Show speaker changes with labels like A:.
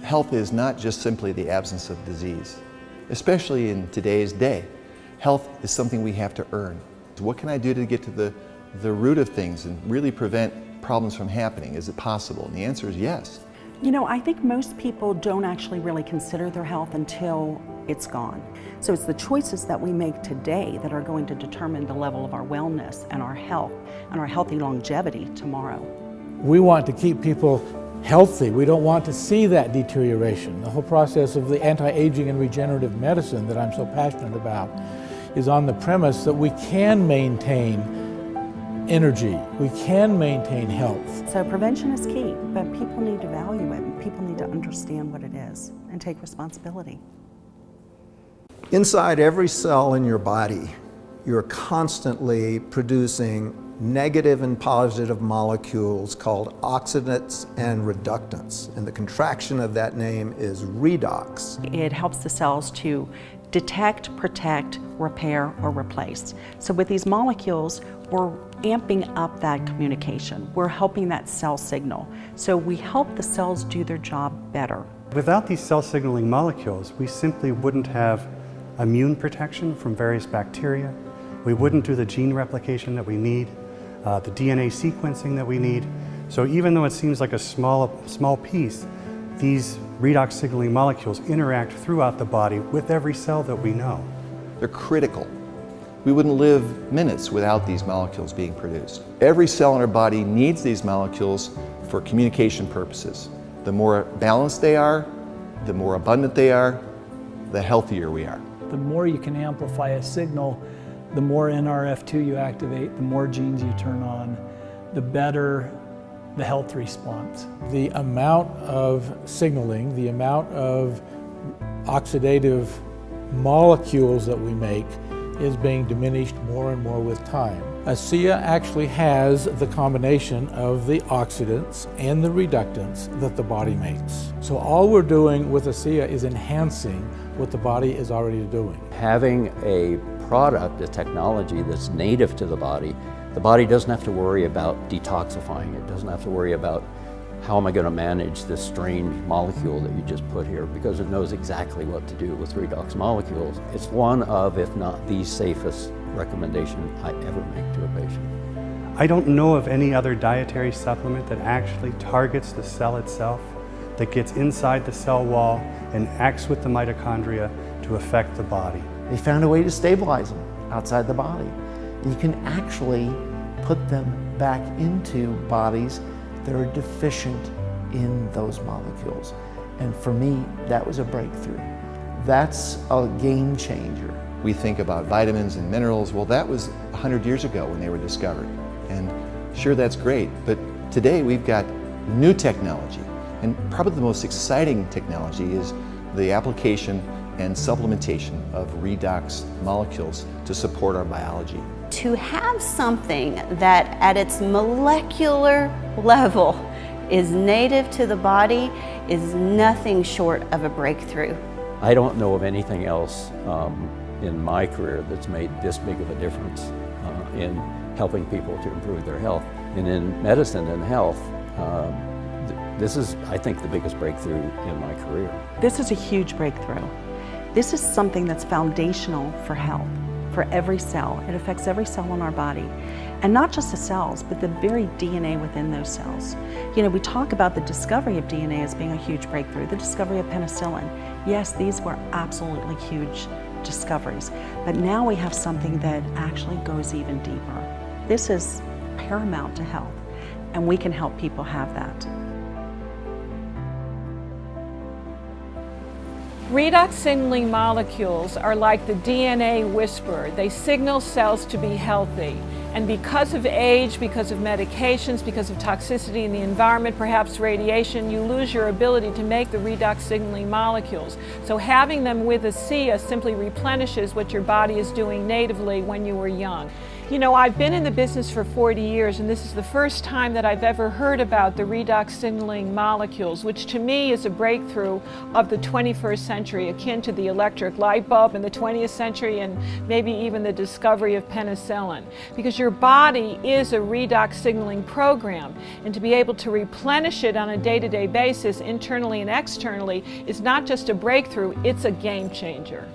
A: Health is not just simply the absence of disease, especially in today's day. Health is something we have to earn. What can I do to get to the root of things and really prevent problems from happening? Is it possible? And the answer is yes.
B: You know, I think most people don't actually really consider their health until it's gone. So it's the choices that we make today that are going to determine the level of our wellness and our health and our healthy longevity tomorrow.
C: We want to keep people healthy. We don't want to see that deterioration. The whole process of the anti-aging and regenerative medicine that I'm so passionate about is on the premise that we can maintain energy, we can maintain health.
B: So prevention is key, but people need to value it and people need to understand what it is and take responsibility.
D: Inside every cell in your body, you're constantly producing negative and positive molecules called oxidants and reductants. And the contraction of that name is redox.
B: It helps the cells to detect, protect, repair, or replace. So with these molecules, we're amping up that communication. We're helping that cell signal. So we help the cells do their job better.
E: Without these cell signaling molecules, we simply wouldn't have immune protection from various bacteria. We wouldn't do the gene replication that we need, the DNA sequencing that we need. So even though it seems like a small piece, these redox signaling molecules interact throughout the body with every cell that we know.
A: They're critical. We wouldn't live minutes without these molecules being produced. Every cell in our body needs these molecules for communication purposes. The more balanced they are, the more abundant they are, the healthier we are.
F: The more you can amplify a signal, the more NRF2 you activate, the more genes you turn on, the better the health response.
C: The amount of signaling, the amount of oxidative molecules that we make is being diminished more and more with time. ASEA actually has the combination of the oxidants and the reductants that the body makes. So all we're doing with ASEA is enhancing what the body is already doing.
G: Having a product, a technology that's native to the body doesn't have to worry about detoxifying it, doesn't have to worry about how am I going to manage this strange molecule that you just put here, because it knows exactly what to do with redox molecules. It's one of, if not the safest recommendation I ever make to a patient.
E: I don't know of any other dietary supplement that actually targets the cell itself, that gets inside the cell wall and acts with the mitochondria to affect the body.
H: They found a way to stabilize them outside the body. You can actually put them back into bodies that are deficient in those molecules. And for me, that was a breakthrough. That's a game changer.
A: We think about vitamins and minerals. Well, that was 100 years ago when they were discovered. And sure, that's great, but today we've got new technology. And probably the most exciting technology is the application and supplementation of redox molecules to support our biology.
I: To have something that at its molecular level is native to the body is nothing short of a breakthrough.
G: I don't know of anything else in my career that's made this big of a difference in helping people to improve their health. And in medicine and health, this is, I think, the biggest breakthrough in my career.
B: This is a huge breakthrough. This is something that's foundational for health, for every cell. It affects every cell in our body. And not just the cells, but the very DNA within those cells. You know, we talk about the discovery of DNA as being a huge breakthrough, the discovery of penicillin. Yes, these were absolutely huge discoveries, but now we have something that actually goes even deeper. This is paramount to health, and we can help people have that.
J: Redox signaling molecules are like the DNA whisperer. They signal cells to be healthy. And because of age, because of medications, because of toxicity in the environment, perhaps radiation, you lose your ability to make the redox signaling molecules. So having them with ASEA simply replenishes what your body is doing natively when you were young. You know, I've been in the business for 40 years, and this is the first time that I've ever heard about the redox signaling molecules, which to me is a breakthrough of the 21st century, akin to the electric light bulb in the 20th century and maybe even the discovery of penicillin. Because your body is a redox signaling program, and to be able to replenish it on a day-to-day basis, internally and externally, is not just a breakthrough, it's a game changer.